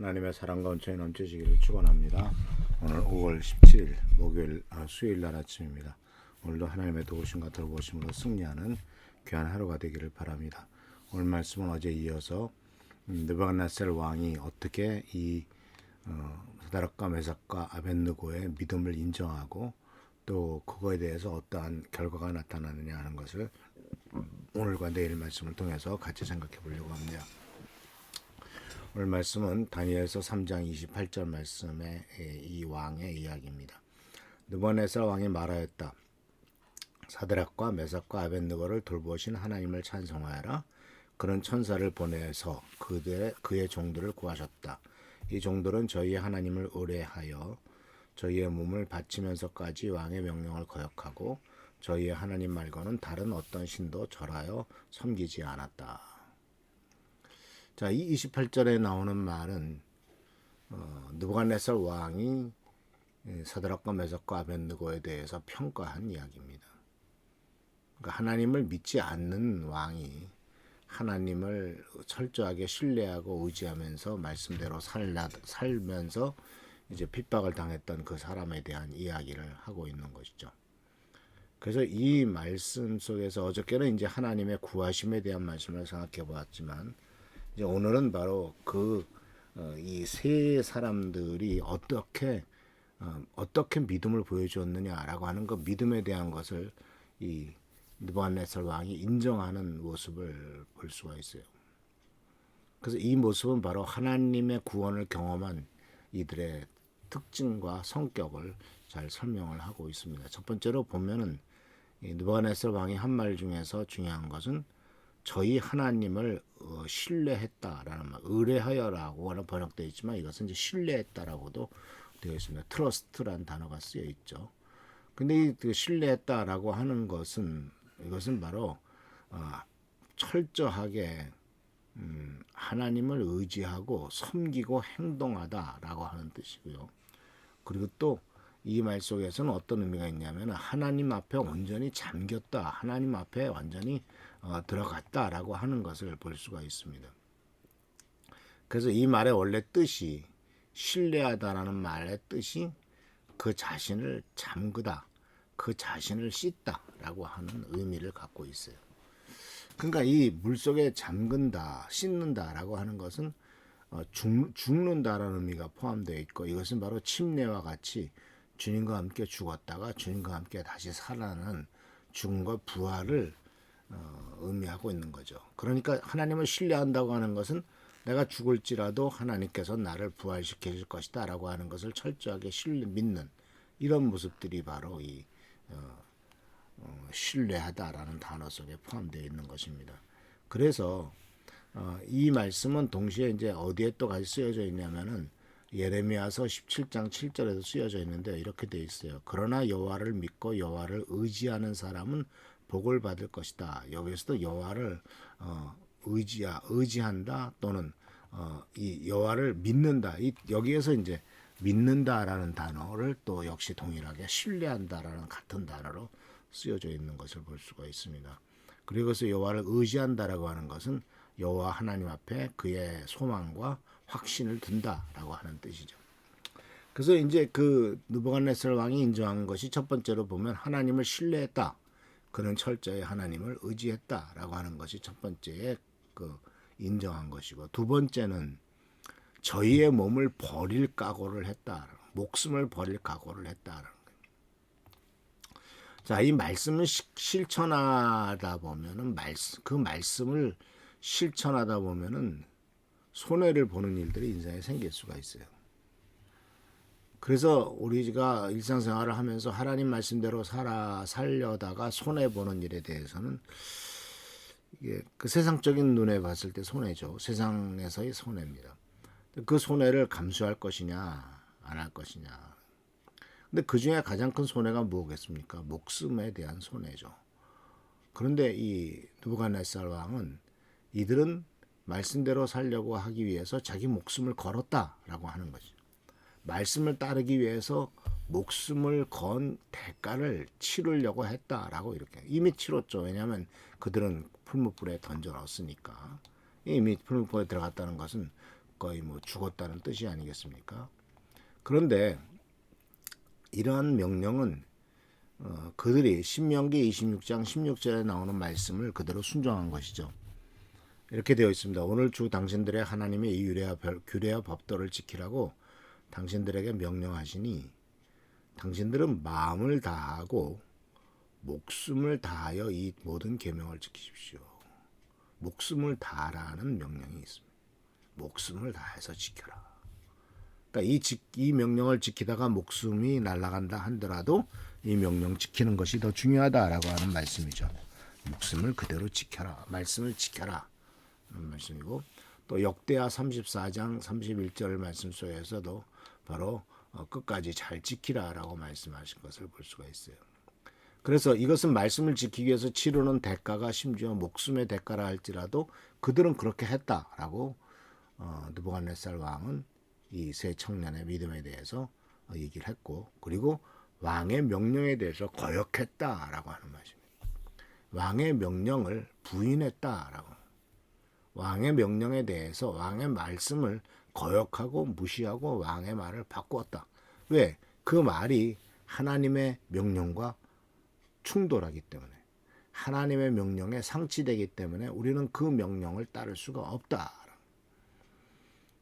하나님의 사랑과 은총이 넘치시기를 축원합니다. 오늘 5월 17일 목요일 수요일 날 아침입니다. 오늘도 하나님의 도우심과 돌보심으로 승리하는 귀한 하루가 되기를 바랍니다. 오늘 말씀은 어제 이어서 느부갓네살 왕이 어떻게 이 사드락과 메삭과 아벳느고의 믿음을 인정하고 또 그거에 대해서 어떠한 결과가 나타나느냐 하는 것을 오늘과 내일 말씀을 통해서 같이 생각해 보려고 합니다. 오늘 말씀은 다니엘서 3장 28절 말씀의 이 왕의 이야기입니다. 느부갓네살 왕이 말하였다. 사드락과 메삭과 아벳느고를 돌보신 하나님을 찬송하여라. 그는 천사를 보내서 그의 종들을 구하셨다. 이 종들은 저희의 하나님을 의뢰하여 저희의 몸을 바치면서까지 왕의 명령을 거역하고 저희의 하나님 말고는 다른 어떤 신도 절하여 섬기지 않았다. 자, 이 28절에 나오는 말은 느부갓네살 왕이 사드락과 메삭과 아벳느고에 대해서 평가한 이야기입니다. 그러니까 하나님을 믿지 않는 왕이 하나님을 철저하게 신뢰하고 의지하면서 말씀대로 살면서 이제 핍박을 당했던 그 사람에 대한 이야기를 하고 있는 것이죠. 그래서 이 말씀 속에서 어저께는 이제 하나님의 구하심에 대한 말씀을 생각해 보았지만 이제 오늘은 바로 이 세 사람들이 어떻게 믿음을 보여주었느냐라고 하는 그 믿음에 대한 것을 이 느부갓네살 왕이 인정하는 모습을 볼 수가 있어요. 그래서 이 모습은 바로 하나님의 구원을 경험한 이들의 특징과 성격을 잘 설명을 하고 있습니다. 첫 번째로 보면은 이 느부갓네살 왕이 한 말 중에서 중요한 것은 저희 하나님을 신뢰했다라는 말, 의뢰하여라고 하는 번역되어 있지만 이것은 이제 신뢰했다라고도 되어 있습니다. 트러스트라는 단어가 쓰여 있죠. 근데 이 신뢰했다라고 하는 것은 이것은 바로 철저하게 하나님을 의지하고 섬기고 행동하다라고 하는 뜻이고요. 그리고 또 이 말 속에서는 어떤 의미가 있냐면 하나님 앞에 온전히 잠겼다, 하나님 앞에 완전히 들어갔다라고 하는 것을 볼 수가 있습니다. 그래서 이 말의 원래 뜻이 신뢰하다라는 말의 뜻이 그 자신을 잠그다, 그 자신을 씻다라고 하는 의미를 갖고 있어요. 그러니까 이 물속에 잠근다, 씻는다라고 하는 것은 죽는다라는 의미가 포함되어 있고 이것은 바로 침례와 같이 주님과 함께 죽었다가 주님과 함께 다시 살아나는 죽음과 부활을 의미하고 있는 거죠. 그러니까 하나님을 신뢰한다고 하는 것은 내가 죽을지라도 하나님께서 나를 부활시켜 줄 것이다 라고 하는 것을 철저하게 믿는 이런 모습들이 바로 이 신뢰하다라는 단어 속에 포함되어 있는 것입니다. 그래서 이 말씀은 동시에 이제 어디에 또 같이 쓰여져 있냐면은 예레미야서 17장 7절에도 쓰여져 있는데 이렇게 되어 있어요. 그러나 여호와를 믿고 여호와를 의지하는 사람은 복을 받을 것이다. 여기서도 여호와를 의지한다 또는 이 여호와를 믿는다. 여기에서 이제 믿는다라는 단어를 또 역시 동일하게 신뢰한다라는 같은 단어로 쓰여져 있는 것을 볼 수가 있습니다. 그리고서 여호와를 의지한다라고 하는 것은 여호와 하나님 앞에 그의 소망과 확신을 둔다라고 하는 뜻이죠. 그래서 이제 그 느부갓네살 왕이 인정한 것이 첫 번째로 보면 하나님을 신뢰했다. 그는 철저히 하나님을 의지했다라고 하는 것이 첫 번째에 그 인정한 것이고 두 번째는 저희의 몸을 버릴 각오를 했다. 목숨을 버릴 각오를 했다라는 거예요. 자, 이 말씀을 실천하다 보면은 그 말씀을 실천하다 보면은 손해를 보는 일들이 인생에 생길 수가 있어요. 그래서 우리가 일상생활을 하면서 하나님 말씀대로 살려다가 손해 보는 일에 대해서는 이게 그 세상적인 눈에 봤을 때 손해죠. 세상에서의 손해입니다. 그 손해를 감수할 것이냐 안 할 것이냐. 근데 그 중에 가장 큰 손해가 뭐겠습니까? 목숨에 대한 손해죠. 그런데 이 느부갓네살 왕은 이들은 말씀대로 살려고 하기 위해서 자기 목숨을 걸었다라고 하는 거죠. 말씀을 따르기 위해서 목숨을 건 대가를 치르려고 했다라고 이렇게 이미 치렀죠. 왜냐하면 그들은 풀무불에 던져 넣었으니까 이미 풀무불에 들어갔다는 것은 거의 뭐 죽었다는 뜻이 아니겠습니까? 그런데 이러한 명령은 그들이 신명기 26장 16절에 나오는 말씀을 그대로 순종한 것이죠. 이렇게 되어 있습니다. 오늘 주 당신들의 하나님의 이 규례와 법도를 지키라고 당신들에게 명령하시니 당신들은 마음을 다하고 목숨을 다하여 이 모든 계명을 지키십시오. 목숨을 다하라는 명령이 있습니다. 목숨을 다해서 지켜라. 그러니까 이 명령을 지키다가 목숨이 날아간다 하더라도 이 명령 지키는 것이 더 중요하다라고 하는 말씀이죠. 목숨을 그대로 지켜라. 말씀을 지켜라. 하는 말씀이고 또 역대하 34장 31절 말씀 속에서도 바로 끝까지 잘 지키라라고 말씀하신 것을 볼 수가 있어요. 그래서 이것은 말씀을 지키기 위해서 치르는 대가가 심지어 목숨의 대가라 할지라도 그들은 그렇게 했다라고 느부갓네살 왕은 이 세 청년의 믿음에 대해서 얘기를 했고 그리고 왕의 명령에 대해서 거역했다라고 하는 말입니다. 왕의 명령을 부인했다라고. 왕의 명령에 대해서 왕의 말씀을 거역하고 무시하고 왕의 말을 바꾸었다. 왜? 그 말이 하나님의 명령과 충돌하기 때문에 하나님의 명령에 상치되기 때문에 우리는 그 명령을 따를 수가 없다.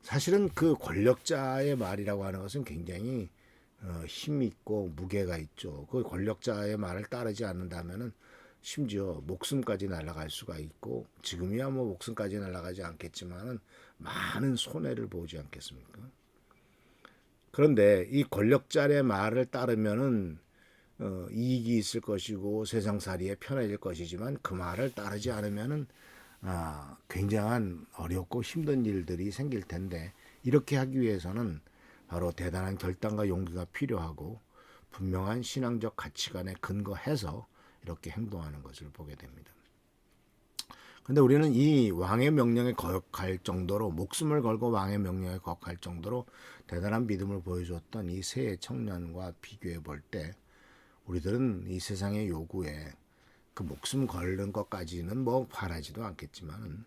사실은 그 권력자의 말이라고 하는 것은 굉장히 힘 있고 무게가 있죠. 그 권력자의 말을 따르지 않는다면은 심지어 목숨까지 날아갈 수가 있고 지금이야 뭐 목숨까지 날아가지 않겠지만은 많은 손해를 보지 않겠습니까? 그런데 이 권력자의 말을 따르면은 이익이 있을 것이고 세상살이에 편해질 것이지만 그 말을 따르지 않으면은 굉장한 어렵고 힘든 일들이 생길 텐데 이렇게 하기 위해서는 바로 대단한 결단과 용기가 필요하고 분명한 신앙적 가치관에 근거해서 이렇게 행동하는 것을 보게 됩니다. 그런데 우리는 이 왕의 명령에 거역할 정도로 목숨을 걸고 왕의 명령에 거역할 정도로 대단한 믿음을 보여줬던 이 세 청년과 비교해 볼 때 우리들은 이 세상의 요구에 그 목숨 걸는 것까지는 뭐 바라지도 않겠지만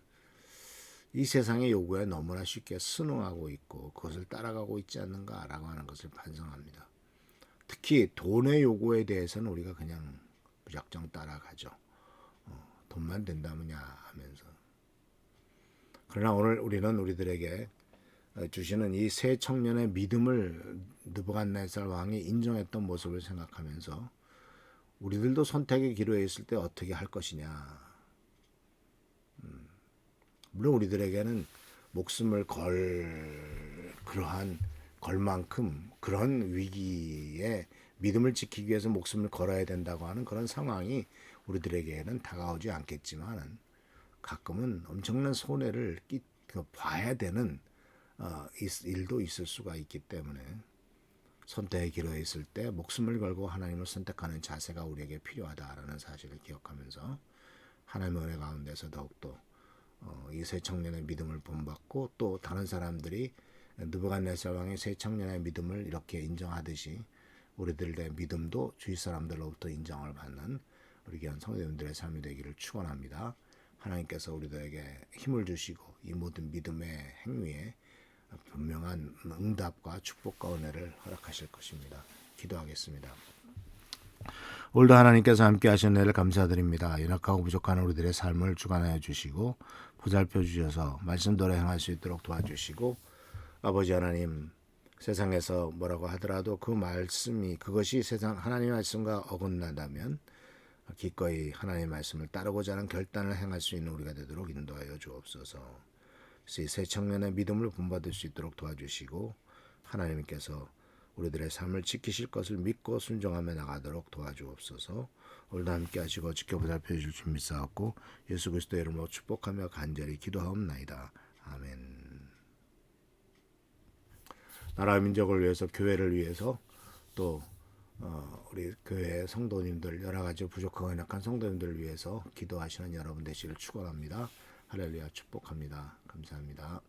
이 세상의 요구에 너무나 쉽게 순응하고 있고 그것을 따라가고 있지 않는가라고 하는 것을 반성합니다. 특히 돈의 요구에 대해서는 우리가 그냥 무작정 따라가죠. 돈만 된다면야 하면서. 그러나 오늘 우리는 우리들에게 주시는 이 세 청년의 믿음을 느부갓네살 왕이 인정했던 모습을 생각하면서 우리들도 선택의 기로에 있을 때 어떻게 할 것이냐. 물론 우리들에게는 목숨을 걸 만큼 그런 위기에 믿음을 지키기 위해서 목숨을 걸어야 된다고 하는 그런 상황이 우리들에게는 다가오지 않겠지만 가끔은 엄청난 손해를 봐야 되는 일도 있을 수가 있기 때문에 선택의 기로에 있을 때 목숨을 걸고 하나님을 선택하는 자세가 우리에게 필요하다라는 사실을 기억하면서 하나님의 은혜 가운데서 더욱더 이 세 청년의 믿음을 본받고 또 다른 사람들이 느부갓네살 왕의 세 청년의 믿음을 이렇게 인정하듯이 우리들의 믿음도 주위 사람들로부터 인정을 받는 우리 귀한 성도님들의 삶이 되기를 축원합니다. 하나님께서 우리들에게 힘을 주시고 이 모든 믿음의 행위에 분명한 응답과 축복과 은혜를 허락하실 것입니다. 기도하겠습니다. 오늘도 하나님께서 함께 하신 은혜를 감사드립니다. 연약하고 부족한 우리들의 삶을 주관하여 주시고 보살펴 주셔서 말씀대로 행할 수 있도록 도와주시고 아버지 하나님 세상에서 뭐라고 하더라도 그 말씀이 그것이 세상 하나님의 말씀과 어긋나다면 기꺼이 하나님의 말씀을 따르고자 하는 결단을 행할 수 있는 우리가 되도록 인도하여 주옵소서. 새 청년의 믿음을 본받을 수 있도록 도와주시고 하나님께서 우리들의 삶을 지키실 것을 믿고 순종하며 나가도록 도와주옵소서. 오늘도 함께 하시고 지켜보살펴 주실 줄 믿사옵고 예수 그리스도의 이름으로 축복하며 간절히 기도하옵나이다. 아멘. 나라 민족을 위해서 교회를 위해서 또 우리 교회 성도님들 여러 가지 부족하고 연약한 성도님들을 위해서 기도하시는 여러분 되시기를 축원합니다. 할렐루야 축복합니다. 감사합니다.